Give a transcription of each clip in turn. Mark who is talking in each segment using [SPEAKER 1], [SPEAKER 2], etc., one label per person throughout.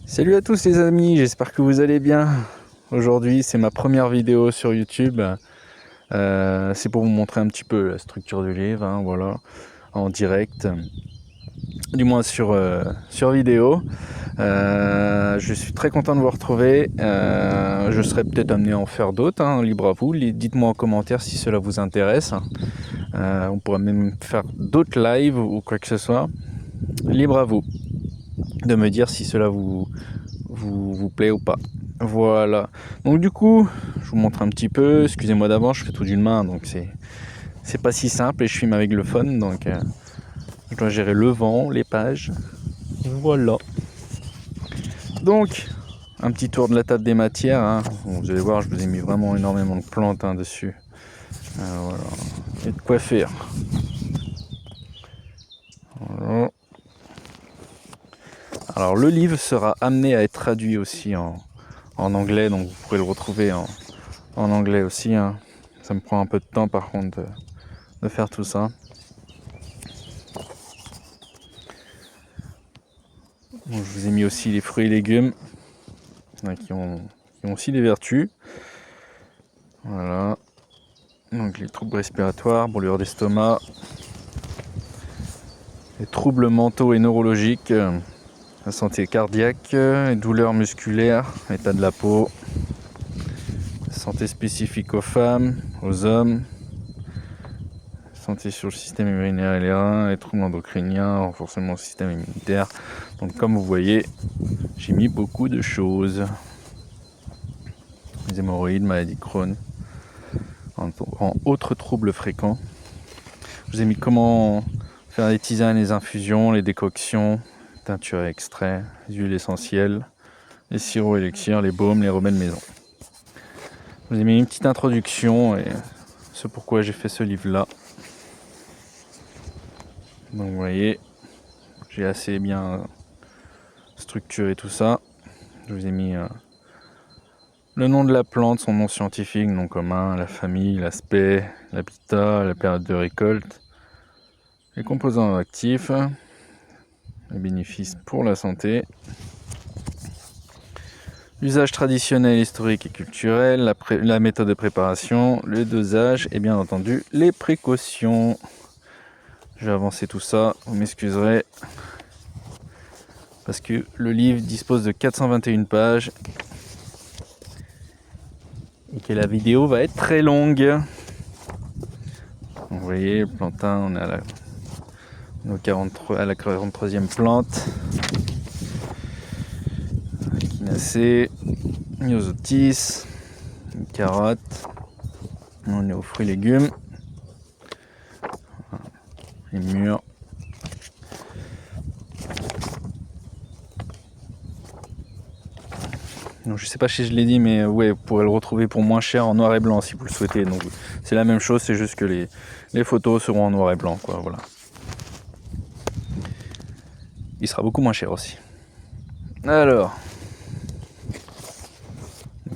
[SPEAKER 1] Salut à tous les amis, j'espère que vous allez bien. Aujourd'hui c'est ma première vidéo sur YouTube. C'est pour vous montrer un petit peu la structure du livre, hein, voilà, en direct, du moins sur vidéo. Je suis très content de vous retrouver. Je serai peut-être amené à en faire d'autres, hein, libre à vous. Dites-moi en commentaire si cela vous intéresse. On pourrait même faire d'autres lives ou quoi que ce soit. Libre à vous de me dire si cela vous plaît ou pas. Voilà. Donc du coup, je vous montre un petit peu. Excusez-moi d'avance, je fais tout d'une main, donc c'est pas si simple et je filme avec le phone, donc je dois gérer le vent, les pages. Voilà. Donc, un petit tour de la table des matières, hein. Bon, vous allez voir, je vous ai mis vraiment énormément de plantes, hein, dessus. Voilà. Et de quoi faire. Voilà. Alors le livre sera amené à être traduit aussi en anglais, donc vous pourrez le retrouver en anglais aussi, hein. Ça me prend un peu de temps par contre de faire tout ça. Bon, je vous ai mis aussi les fruits et légumes, qui ont aussi des vertus. Voilà. Donc les troubles respiratoires, brûlures d'estomac, les troubles mentaux et neurologiques, la santé cardiaque, les douleurs musculaires, l'état de la peau, la santé spécifique aux femmes, aux hommes, santé sur le système urinaire et les reins, les troubles endocriniens, renforcement du système immunitaire. Donc comme vous voyez, j'ai mis beaucoup de choses. Les hémorroïdes, maladie de Crohn, en autres troubles fréquents. Je vous ai mis comment faire les tisanes, les infusions, les décoctions, teintures et extraits, les huiles essentielles, les sirops élixirs, les baumes, les remèdes maison. Je vous ai mis une petite introduction et ce pourquoi j'ai fait ce livre-là. Donc vous voyez, j'ai assez bien structuré tout ça. Je vous ai mis le nom de la plante, son nom scientifique, nom commun, la famille, l'aspect, l'habitat, la période de récolte, les composants actifs, les bénéfices pour la santé, l'usage traditionnel, historique et culturel, la méthode de préparation, le dosage et bien entendu les précautions. Je vais avancer tout ça, vous m'excuserez, parce que le livre dispose de 421 pages et que la vidéo va être très longue. Donc, vous voyez, le plantain, on est à la 43e plante. Echinacée, myosotis, une carotte. On est aux fruits et légumes. Les mûres. Donc, je sais pas si je l'ai dit, mais ouais, vous pourrez le retrouver pour moins cher en noir et blanc si vous le souhaitez. Donc c'est la même chose, c'est juste que les photos seront en noir et blanc, quoi. Voilà. Il sera beaucoup moins cher aussi. Alors,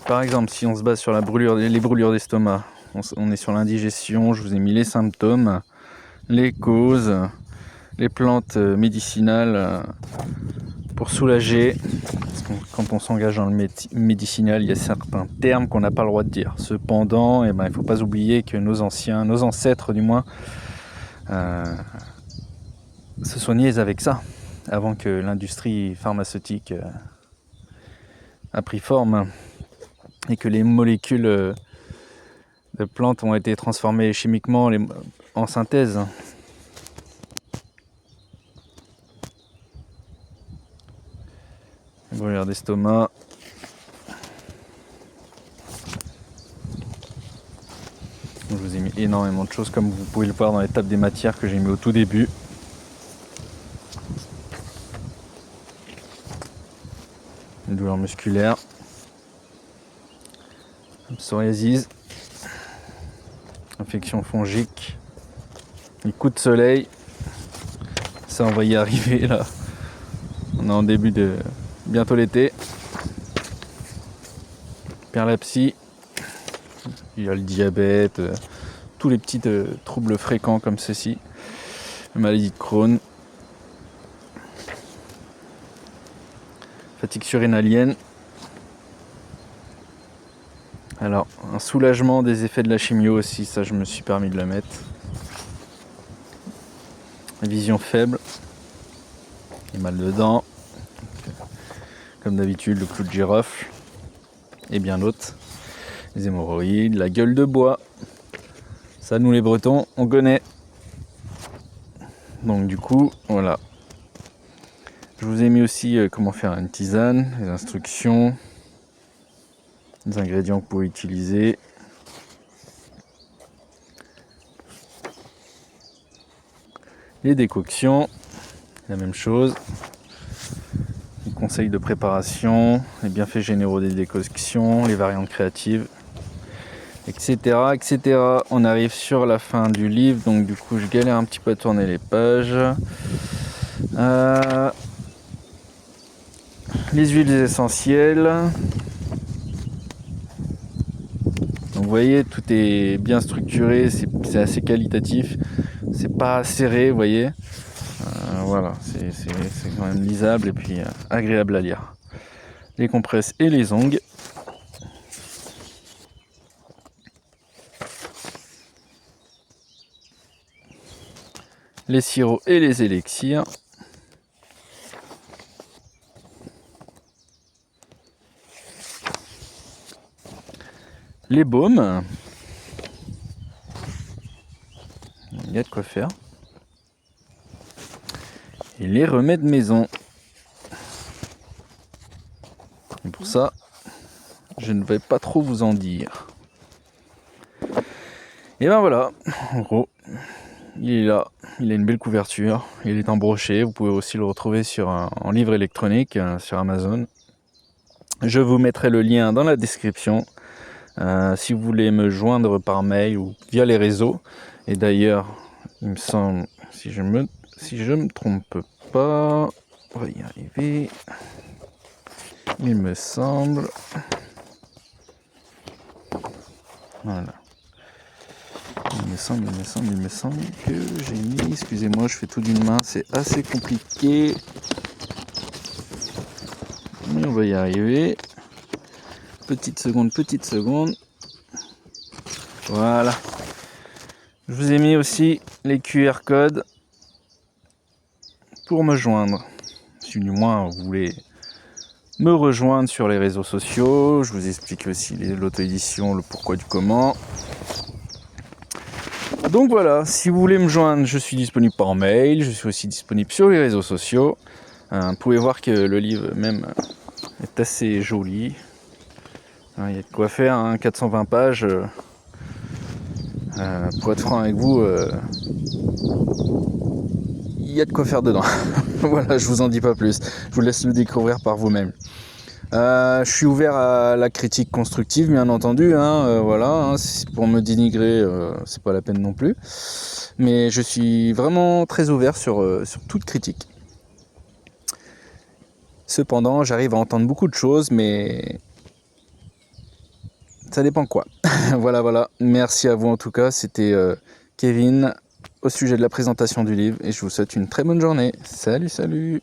[SPEAKER 1] par exemple, si on se base sur les brûlures d'estomac, on est sur l'indigestion. Je vous ai mis les symptômes, les causes, les plantes médicinales pour soulager. Parce que quand on s'engage dans le médicinal, il y a certains termes qu'on n'a pas le droit de dire. Cependant, il ne faut pas oublier que nos ancêtres du moins, se soignaient avec ça, avant que l'industrie pharmaceutique a pris forme et que les molécules de plantes ont été transformées chimiquement en synthèse. Brûlure d'estomac. Je vous ai mis énormément de choses, comme vous pouvez le voir dans les tables des matières que j'ai mis au tout début. Les douleurs musculaires, psoriasis, infection fongique, les coups de soleil. Ça, on va y arriver là. On est en début de bientôt l'été. Perlepsie, il y a le diabète, tous les petits troubles fréquents comme ceci, la maladie de Crohn, fatigue surrénalienne. Alors, un soulagement des effets de la chimio aussi, ça je me suis permis de le mettre. Vision faible, et mal de dents, comme d'habitude le clou de girofle, et bien d'autres. Les hémorroïdes, la gueule de bois, ça nous les Bretons, on connaît. Donc du coup, voilà. Je vous ai mis aussi comment faire une tisane, les instructions, les ingrédients que vous pouvez utiliser. Les décoctions, la même chose. Les conseils de préparation, les bienfaits généraux des décoctions, les variantes créatives, etc., etc. On arrive sur la fin du livre, donc du coup je galère un petit peu à tourner les pages. Les huiles essentielles. Donc vous voyez, tout est bien structuré, c'est assez qualitatif, c'est pas serré, vous voyez. Voilà, c'est quand même lisable et puis agréable à lire. Les compresses et les ongles. Les sirops et les élixirs. Les baumes. Il y a de quoi faire. Et les remèdes maison. Et pour ça, je ne vais pas trop vous en dire. Et ben voilà, en gros, il est là, il a une belle couverture, il est en brochet, vous pouvez aussi le retrouver en livre électronique sur Amazon. Je vous mettrai le lien dans la description si vous voulez me joindre par mail ou via les réseaux. Et d'ailleurs, il me semble, si je me trompe pas, on va y arriver. Il me semble. Voilà. Il me semble que j'ai mis, excusez-moi, je fais tout d'une main, c'est assez compliqué. Mais on va y arriver. Petite seconde. Voilà. Je vous ai mis aussi les QR codes pour me joindre. Si du moins vous voulez me rejoindre sur les réseaux sociaux, je vous explique aussi l'auto-édition, le pourquoi du comment. Donc voilà, si vous voulez me joindre, je suis disponible par mail, je suis aussi disponible sur les réseaux sociaux. Vous pouvez voir que le livre même est assez joli. Il y a de quoi faire, hein, 420 pages. Pour être franc avec vous, il y a de quoi faire dedans. Voilà, je vous en dis pas plus. Je vous laisse le découvrir par vous-même. Je suis ouvert à la critique constructive, bien entendu. Voilà, hein, pour me dénigrer, c'est pas la peine non plus. Mais je suis vraiment très ouvert sur toute critique. Cependant, j'arrive à entendre beaucoup de choses, mais ça dépend quoi. Voilà. Merci à vous en tout cas. C'était Kevin au sujet de la présentation du livre et je vous souhaite une très bonne journée. Salut.